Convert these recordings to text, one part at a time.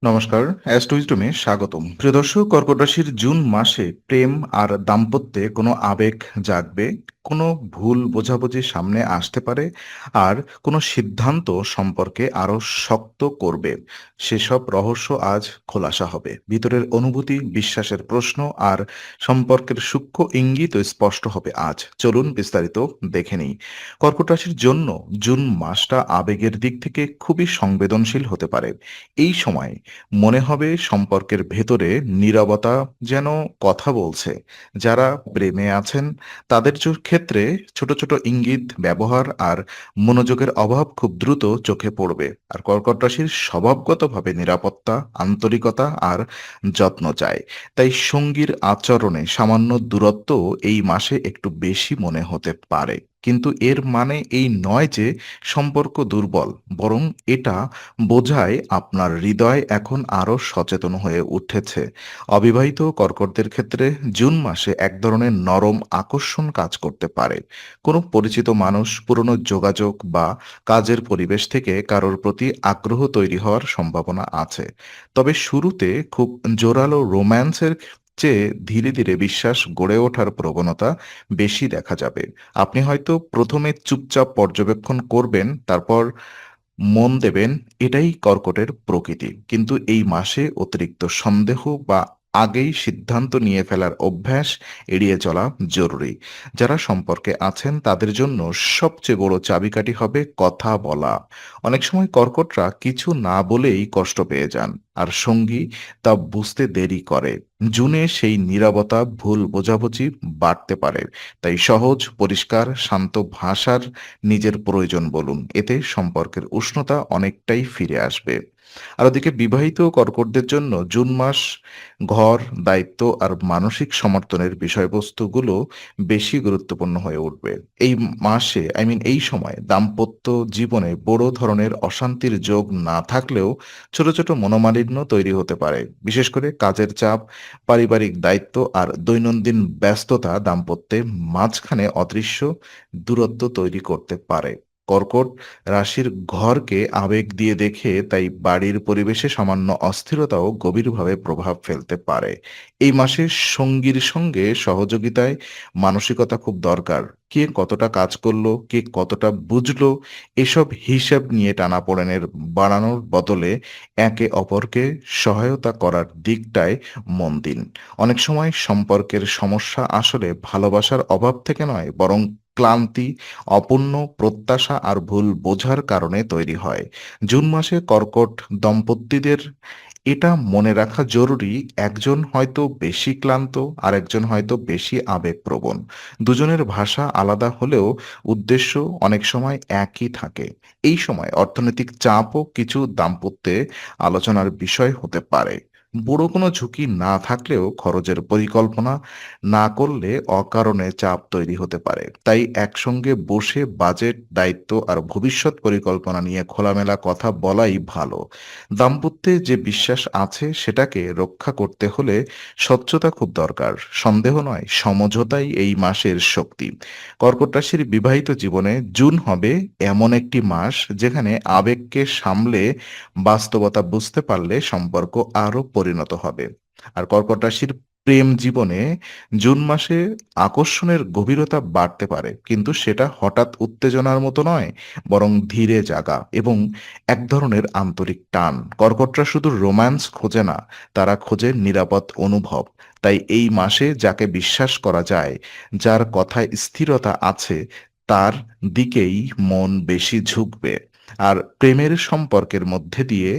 নমস্কার, অ্যাস্ট্রোইজডমে স্বাগতম। প্রিয় দর্শক, কর্কট রাশির জুন মাসে প্রেম আর দাম্পত্যে কোনো আবেগ জাগবে, কোনো ভুল বোঝাবুঝি সামনে আসতে পারে, আর কোনো সিদ্ধান্ত সম্পর্কে আরো শক্ত করবে। সেসব রহস্য আজ খোলাসা হবে। ভিতরের অনুভূতি, বিশ্বাসের প্রশ্ন আর সম্পর্কের সূক্ষ্ম ইঙ্গিত স্পষ্ট হবে আজ। চলুন বিস্তারিত দেখে নিই। কর্কট রাশির জন্য জুন মাসটা আবেগের দিক থেকে খুবই সংবেদনশীল হতে পারে। এই সময় মনে হবে সম্পর্কের ভেতরে নীরবতা যেন কথা বলছে। যারা প্রেমে আছেন তাদের ক্ষেত্রে ছোট ছোট ইঙ্গিত, ব্যবহার আর মনোযোগের অভাব খুব দ্রুত চোখে পড়বে। আর কর্কট রাশির স্বভাবগতভাবে নিরাপত্তা, আন্তরিকতা আর যত্ন চায়। তাই সঙ্গীর আচরণে সামান্য দূরত্ব এই মাসে একটু বেশি মনে হতে পারে। কিন্তু এর মানে এই নয় যে সম্পর্ক দুর্বল, বরং এটা বোঝায় আপনার হৃদয় এখন আরো সচেতন হয়ে উঠেছে। অবিবাহিত কর্কটদের ক্ষেত্রে জুন মাসে এক ধরনের নরম আকর্ষণ কাজ করতে পারে। কোনো পরিচিত মানুষ, পুরনো যোগাযোগ বা কাজের পরিবেশ থেকে কারোর প্রতি আগ্রহ তৈরি হওয়ার সম্ভাবনা আছে। তবে শুরুতে খুব জোরালো রোম্যান্সের চেয়ে ধীরে ধীরে বিশ্বাস গড়ে ওঠার প্রবণতা বেশি দেখা যাবে। আপনি হয়তো প্রথমে চুপচাপ পর্যবেক্ষণ করবেন, তারপর মন দেবেন। এটাই কর্কটের প্রকৃতি। কিন্তু এই মাসে অতিরিক্ত সন্দেহ বা আগেই সিদ্ধান্ত নিয়ে ফেলার অভ্যাস এড়িয়ে চলা জরুরি। যারা সম্পর্কে আছেন তাদের জন্য সবচেয়ে বড় চাবিকাঠি হবে কথা বলা। অনেক সময় কর্কটরা কিছু না বলেই কষ্ট পেয়ে যান, আর সঙ্গী তা বুঝতে দেরি করে। জুনে সেই নীরবতা, ভুল বোঝাবুঝি বাড়তে পারে। তাই সহজ, পরিষ্কার, শান্ত ভাষার নিজের প্রয়োজন বলুন। এতে সম্পর্কের উষ্ণতা অনেকটাই ফিরে আসবে। আর ওদিকে বিবাহিত কর্কটদের জন্য জুন মাস ঘর, দায়িত্ব আর মানসিক সমর্থনের বিষয়বস্তুগুলো বেশি গুরুত্বপূর্ণ হয়ে উঠবে। এই মাসে, এই সময় দাম্পত্য জীবনে বড় ধরনের অশান্তির যোগ না থাকলেও ছোট ছোট মনোমালিন্য তৈরি হতে পারে। বিশেষ করে কাজের চাপ, পারিবারিক দায়িত্ব আর দৈনন্দিন ব্যস্ততা দাম্পত্যের মাঝখানে অদৃশ্য দূরত্ব তৈরি করতে পারে। কর্কট রাশির ঘরকে আবেগ দিয়ে দেখে, তাই বাড়ির পরিবেশে সামান্য অস্থিরতাও গভীরভাবে প্রভাব ফেলতে পারে। এই মাসে সঙ্গীর সঙ্গে সহযোগিতায় মানসিকতা খুব দরকার। কে কতটা কাজ করলো, কে কতটা বুঝলো, এসব হিসাব নিয়ে টানাপোড়েনের বাড়ানোর বদলে একে অপরকে সহায়তা করার দিকটায় মন দিন। অনেক সময় সম্পর্কের সমস্যা আসলে ভালোবাসার অভাব থেকে নয়, বরং ক্লান্তি, অপূর্ণ প্রত্যাশা আর ভুল বোঝার কারণে তৈরি হয়। জুন মাসে কর্কট দম্পতিদের এটা মনে রাখা জরুরি, একজন হয়তো বেশি ক্লান্ত, আর একজন হয়তো বেশি আবেগপ্রবণ। দুজনের ভাষা আলাদা হলেও উদ্দেশ্য অনেক সময় একই থাকে। এই সময় অর্থনৈতিক চাপও কিছু দাম্পত্যে আলোচনার বিষয় হতে পারে। বড় কোনো ঝুঁকি না থাকলেও খরচের পরিকল্পনা না করলে অকারণে চাপ তৈরি হতে পারে। তাই একসঙ্গে বসে বাজেট, দায়িত্ব আর ভবিষ্যৎ পরিকল্পনা নিয়ে খোলামেলা কথা বলাই ভালো। দাম্পত্যে যে বিশ্বাস আছে সেটাকে রক্ষা করতে হলে স্বচ্ছতা খুব দরকার। সন্দেহ নয়, সমঝোতাই এই মাসের শক্তি। কর্কট রাশির বিবাহিত জীবনে জুন হবে এমন একটি মাস যেখানে আবেগকে সামলে বাস্তবতা বুঝতে পারলে সম্পর্ক আরো পরিণত হবে। আর কর্কট রাশির প্রেম জীবনে জুন মাসে আকর্ষণের গভীরতা বাড়তে পারে, কিন্তু সেটা হঠাৎ উত্তেজনার মতো নয়, বরং ধীরে জাগা এবং এক ধরনের আন্তরিক টান। কর্কটরা শুধু রোম্যান্স খোঁজে না, তারা খোঁজে নিরাপদ অনুভব। তাই এই মাসে যাকে বিশ্বাস করা যায়, যার কথায় স্থিরতা আছে, তার দিকেই মন বেশি ঝুঁকবে। আর প্রেমের সম্পর্কের মধ্যে দিয়ে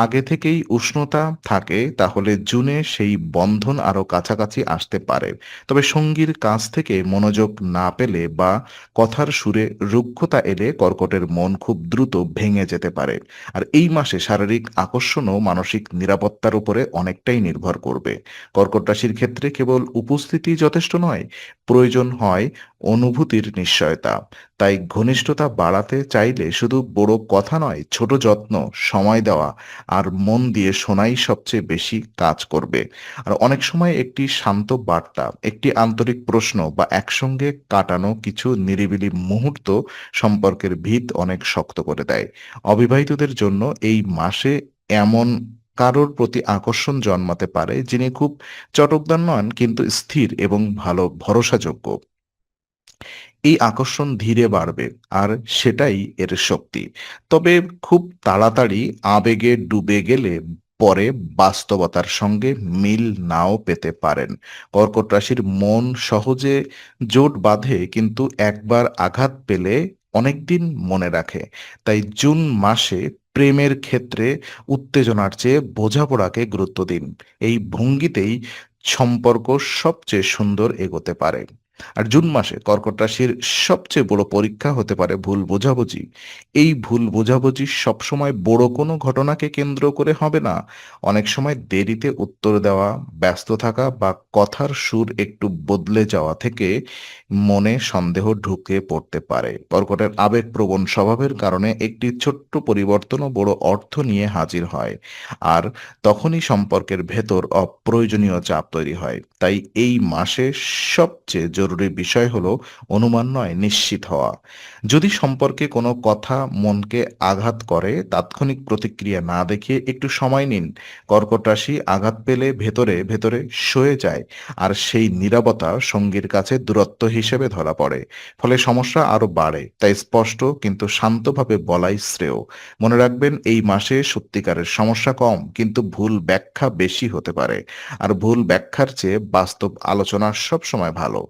আগে থেকেই উষ্ণতা থাকে, তাহলে জুনে সেই বন্ধন আরো কাছাকাছি আসতে পারে। তবে সঙ্গীর কাছ থেকে মনোযোগ না পেলে বা কথার সুরে রুক্ষতা এলে কর্কটের মন খুব দ্রুত ভেঙে যেতে পারে। আর এই মাসে শারীরিক আকর্ষণও মানসিক নিরাপত্তার উপরে অনেকটাই নির্ভর করবে। কর্কট রাশির ক্ষেত্রে কেবল উপস্থিতি যথেষ্ট নয়, প্রয়োজন হয় অনুভূতির নিশ্চয়তা। তাই ঘনিষ্ঠতা বাড়াতে চাইলে শুধু বড় কথা নয়, ছোট যত্ন, সময় দেওয়া আর মন দিয়ে শোনাই সবচেয়ে বেশি কাজ করবে। আর অনেক সময় একটি শান্ত বার্তা, একটি আন্তরিক প্রশ্ন বা একসঙ্গে কাটানো কিছু নিরিবিলি মুহূর্ত সম্পর্কের ভিত অনেক শক্ত করে দেয়। অবিবাহিতদের জন্য এই মাসে এমন কারোর প্রতি আকর্ষণ জন্মাতে পারে যিনি খুব চটকদার নন কিন্তু স্থির এবং ভালো ভরসাযোগ্য। এই আকর্ষণ ধীরে বাড়বে আর সেটাই এর শক্তি। তবে খুব তাড়াতাড়ি আবেগে ডুবে গেলে পরে বাস্তবতার সঙ্গে মিল নাও পেতে পারেন। কর্কট রাশির মন সহজে জোট বাঁধে কিন্তু একবার আঘাত পেলে অনেকদিন মনে রাখে। তাই জুন মাসে প্রেমের ক্ষেত্রে উত্তেজনার চেয়ে বোঝাপড়াকে গুরুত্ব দিন। এই ভঙ্গিতেই সম্পর্ক সবচেয়ে সুন্দর এগোতে পারে। আর জুন মাসে কর্কট রাশির সবচেয়ে বড় পরীক্ষা হতে পারে ভুল বোঝাবুঝি। এই ভুল বোঝাবুঝি সবসময় বড় কোনো ঘটনাকে কেন্দ্র করে হবে না। অনেক সময় দেরিতে উত্তর দেওয়া, ব্যস্ত থাকা বা কথার সুর একটু বদলে যাওয়া থেকে মনে সন্দেহ ঢুকে পড়তে পারে। কর্কটের আবেগপ্রবণ স্বভাবের কারণে একটি ছোট্ট পরিবর্তনও বড় অর্থ নিয়ে হাজির হয়। আর তখনই সম্পর্কের ভেতর অপ্রয়োজনীয় চাপ তৈরি হয়। তাই এই মাসে সবচেয়ে জরুরি বিষয় হলো অনুমান নয়, নিশ্চিত হওয়া। যদি সম্পর্কে কোনো কথা মনকে আঘাত করে, তাৎক্ষণিক প্রতিক্রিয়া না দেখিয়ে একটু সময় নিন। কর্কট রাশি আঘাত পেলে ভেতরে ভেতরে সয়ে যায়, আর সেই নীরবতা সঙ্গীর কাছে দূরত্ব হিসেবে ধরা পড়ে। ফলে সমস্যা আরো বাড়ে। তাই স্পষ্ট কিন্তু শান্তভাবে বলাই শ্রেয়। মনে রাখবেন, এই মাসে সত্যিকারের সমস্যা কম কিন্তু ভুল ব্যাখ্যা বেশি হতে পারে। আর ভুল ব্যাখ্যার চেয়ে বাস্তব আলোচনা সবসময় ভালো।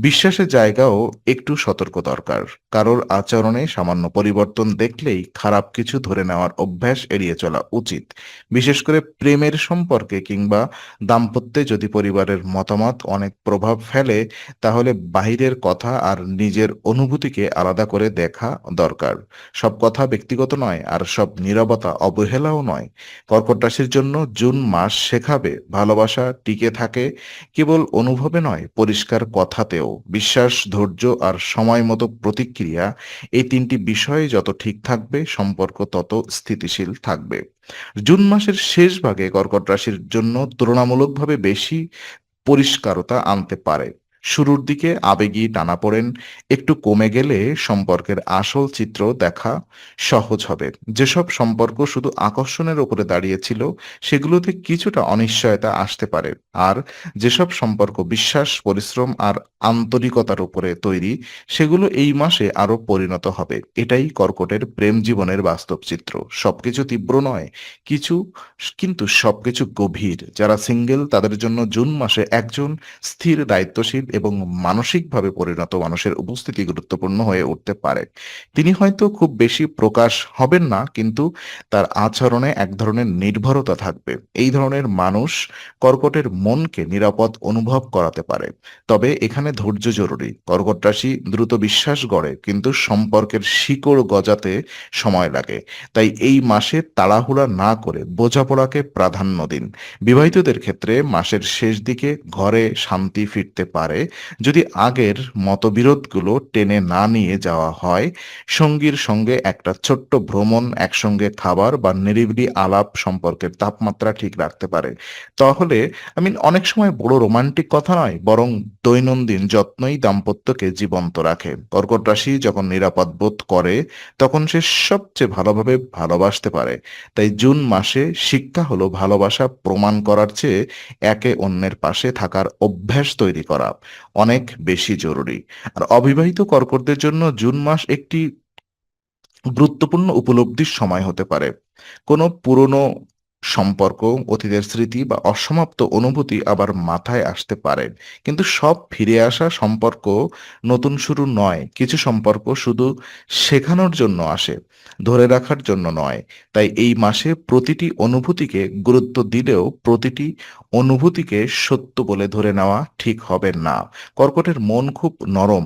বিশ্বাসের জায়গাও একটু সতর্ক দরকার। কারোর আচরণে সামান্য পরিবর্তন দেখলেই খারাপ কিছু ধরে নেওয়ার অভ্যাস এড়িয়ে চলা উচিত। বিশেষ করে প্রেমের সম্পর্কে কিংবা দাম্পত্যে যদি পরিবারের মতামত অনেক প্রভাব ফেলে, তাহলে বাহিরের কথা আর নিজের অনুভূতিকে আলাদা করে দেখা দরকার। সব কথা ব্যক্তিগত নয়, আর সব নীরবতা অবহেলাও নয়। কর্কট রাশির জন্য জুন মাস শেখাবে ভালোবাসা টিকে থাকে কেবল অনুভবে নয়, পরিষ্কার কথাতেও। বিশ্বাস, ধৈর্য আর সময় মতো প্রতিক্রিয়া, এই তিনটি বিষয়ে যত ঠিক থাকবে সম্পর্ক তত স্থিতিশীল থাকবে। জুন মাসের শেষ ভাগে কর্কট রাশির জন্য তুলনামূলকভাবে বেশি পরিষ্কারতা আনতে পারে। শুরুর দিকে আবেগী টানাপোড়েন একটু কমে গেলে সম্পর্কের আসল চিত্র দেখা সহজ হবে। যেসব সম্পর্ক শুধু আকর্ষণের উপরে দাঁড়িয়েছিল, সেগুলোতে কিছুটা অনিশ্চয়তা আসতে পারে। আর যেসব সম্পর্ক বিশ্বাস, পরিশ্রম আর আন্তরিকতার উপরে তৈরি, সেগুলো এই মাসে আরো পরিণত হবে। এটাই কর্কটের প্রেম জীবনের বাস্তব চিত্র। সবকিছু তীব্র নয়, কিছু কিন্তু সবকিছু গভীর। যারা সিঙ্গেল তাদের জন্য জুন মাসে একজন স্থির, দায়িত্বশীল এবং মানসিকভাবে পরিণত মানুষের উপস্থিতি গুরুত্বপূর্ণ হয়ে উঠতে পারে। তিনি হয়তো খুব বেশি প্রকাশ হবেন না, কিন্তু তার আচরণে এক ধরনের নির্ভরতা থাকবে। এই ধরনের মানুষ কর্কটের মনকে নিরাপদ অনুভব করাতে পারে। তবে এখানে ধৈর্য জরুরি। কর্কট রাশি দ্রুত বিশ্বাস গড়ে, কিন্তু সম্পর্কের শিকড় গজাতে সময় লাগে। তাই এই মাসে তাড়াহুড়া না করে বোঝাপড়াকে প্রাধান্য দিন। বিবাহিতদের ক্ষেত্রে মাসের শেষ দিকে ঘরে শান্তি ফিরতে পারে যদি আগের মতবিরোধগুলো টেনে না নিয়ে যাওয়া হয়। সঙ্গীর সঙ্গে একটা ছোট্ট ভ্রমণ, একসঙ্গে খাবার বা নিরিবিলি আলাপ সম্পর্কের তাপমাত্রা ঠিক রাখতে পারে। তাহলে অনেক সময় বড় রোমান্টিক কথা নয়, বরং দৈনন্দিন যত্নই দাম্পত্যকে জীবন্ত রাখে। কর্কট রাশি যখন নিরাপদ বোধ করে, তখন সে সবচেয়ে ভালোভাবে ভালোবাসতে পারে। তাই জুন মাসে শিক্ষা হলো ভালোবাসা প্রমাণ করার চেয়ে একে অন্যের পাশে থাকার অভ্যাস তৈরি করা অনেক বেশি জরুরি। আর অবিবাহিত কর্কটদের জন্য জুন মাস একটি গুরুত্বপূর্ণ উপলব্ধির সময় হতে পারে। কোনো পুরনো সম্পর্ক, অতীতের স্মৃতি বা অসমাপ্ত অনুভূতি আবার মাথায় আসতে পারে। কিন্তু সব ফিরে আসা সম্পর্ক নতুন শুরু নয়। কিছু সম্পর্ক শুধু শেখানোর জন্য আসে, ধরে রাখার জন্য নয়। তাই এই মাসে প্রতিটি অনুভূতিকে গুরুত্ব দিলেও প্রতিটি অনুভূতিকে সত্য বলে ধরে নেওয়া ঠিক হবে না। কর্কটের মন খুব নরম,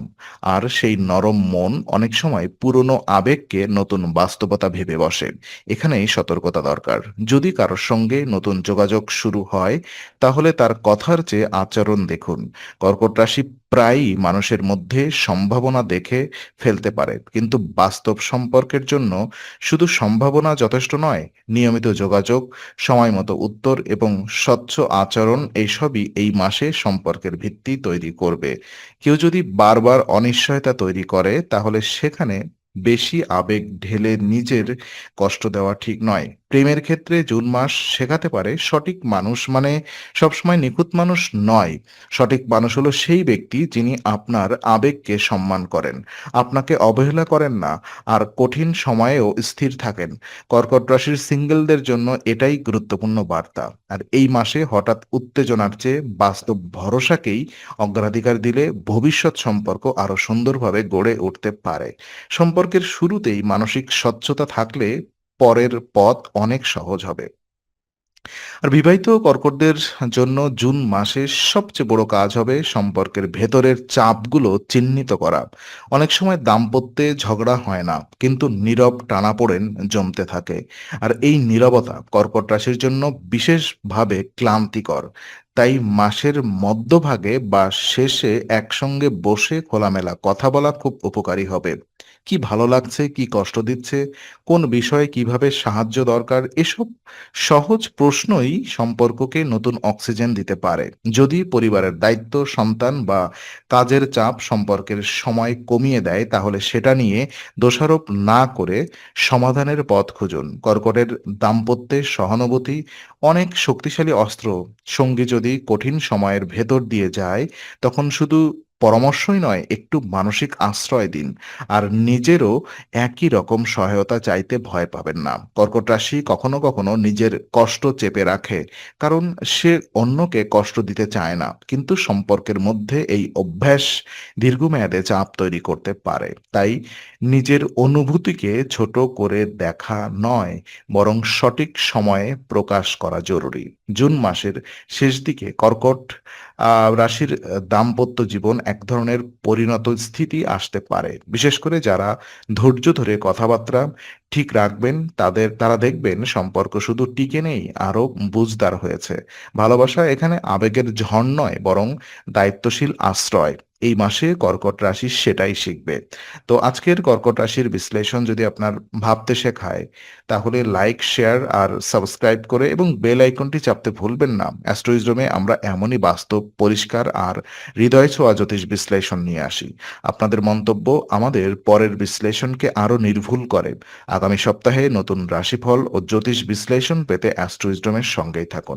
আর সেই নরম মন অনেক সময় পুরনো আবেগকে নতুন বাস্তবতা ভেবে বসে। এখানেই সতর্কতা দরকার। যদি কারোর সঙ্গে নতুন যোগাযোগ শুরু হয়, তাহলে তার কথার চেয়ে আচরণ দেখুন। কর্কট রাশি প্রায়ই মানুষের মধ্যে সম্ভাবনা দেখে ফেলতে পারে, কিন্তু বাস্তব সম্পর্কের জন্য শুধু সম্ভাবনা যথেষ্ট নয়। নিয়মিত যোগাযোগ, সময় মতো উত্তর এবং স্বচ্ছ আচরণ, এইসবই এই মাসে সম্পর্কের ভিত্তি তৈরি করবে। কেউ যদি বারবার অনিশ্চয়তা তৈরি করে, তাহলে সেখানে বেশি আবেগ ঢেলে নিজের কষ্ট দেওয়া ঠিক নয়। প্রেমের ক্ষেত্রে জুন মাস শেখাতে পারে সঠিক মানুষ মানে সবসময় নিখুঁত মানুষ নয়। সঠিক মানুষ হলো সেই ব্যক্তি যিনি আপনার আবেগকে সম্মান করেন, আপনাকে অবহেলা করেন না, আর কঠিন সময়েও স্থির থাকেন। কর্কট রাশির সিঙ্গেলদের জন্য এটাই গুরুত্বপূর্ণ বার্তা। আর এই মাসে হঠাৎ উত্তেজনার চেয়ে বাস্তব ভরসাকেই অগ্রাধিকার দিলে ভবিষ্যৎ সম্পর্ক আরো সুন্দরভাবে গড়ে উঠতে পারে। সম্পর্কের শুরুতেই মানসিক স্বচ্ছতা থাকলে পরের পথ অনেক সহজ হবে। আর বিবাহিত কর্কটদের জন্য জুন মাসের সবচেয়ে বড় কাজ হবে সম্পর্কের ভেতরের চাপগুলো চিহ্নিত করা। অনেক সময় দাম্পত্যে ঝগড়া হয় না, কিন্তু নীরব টানাপোড়েন জমতে থাকে। আর এই নীরবতা কর্কট রাশির জন্য বিশেষভাবে ক্লান্তিকর। তাই মাসের মধ্যভাগে বা শেষে একসঙ্গে বসে খোলামেলা কথা বলা খুব উপকারী হবে। কি ভালো লাগছে, কি কষ্ট দিচ্ছে, কোন বিষয়ে কিভাবে সাহায্য দরকার, এসব সহজ প্রশ্নই সম্পর্ককে নতুন অক্সিজেন দিতে পারে। যদি পরিবারের দায়িত্ব, সন্তান বা কাজের চাপ সম্পর্কের সময় কমিয়ে দেয়, তাহলে সেটা নিয়ে দোষারোপ না করে সমাধানের পথ খুঁজুন। কর্কটের দাম্পত্যে সহানুভূতি অনেক শক্তিশালী অস্ত্র। সঙ্গী যদি কঠিন সময়ের ভেতর দিয়ে যায়, তখন শুধু পরামর্শই নয়, একটু মানসিক আশ্রয় দিন। আর নিজেরও একই রকম সহায়তা চাইতে ভয় পাবেন না। কর্কট রাশি কখনো কখনো নিজের কষ্ট চেপে রাখে, কারণ সে অন্যকে কষ্ট দিতে চায় না। কিন্তু সম্পর্কের মধ্যে এই অভ্যাস দীর্ঘমেয়াদে চাপ তৈরি করতে পারে। তাই নিজের অনুভূতিকে ছোট করে দেখা নয়, বরং সঠিক সময়ে প্রকাশ করা জরুরি। জুন মাসের শেষ দিকে কর্কট রাশির দাম্পত্য জীবন এক ধরনের পরিণত স্থিতি আসতে পারে। বিশেষ করে যারা ধৈর্য ধরে কথাবার্তা ঠিক রাখবেন, তারা দেখবেন সম্পর্ক শুধু টিকে নেই, আরো বুঝদার হয়েছে। ভালোবাসা এখানে আবেগের ঝড় নয়, বরং দায়িত্বশীল আশ্রয়। এই মাসে কর্কট রাশি সেটাই শিখবে। তো আজকের কর্কট রাশির বিশ্লেষণ যদি আপনার ভাবতে শেখায়, তাহলে লাইক, শেয়ার আর সাবস্ক্রাইব করে এবং বেল আইকনটি চাপতে ভুলবেন না। অ্যাস্ট্রোইজমে আমরা এমনই বাস্তব, পরিষ্কার আর হৃদয় ছোঁয়া জ্যোতিষ বিশ্লেষণ নিয়ে আসি। আপনাদের মন্তব্য আমাদের পরের বিশ্লেষণকে আরো নির্ভুল করে। আগামী সপ্তাহে নতুন রাশিফল ও জ্যোতিষ বিশ্লেষণ পেতে অ্যাস্ট্রোইজমের সঙ্গেই থাকুন।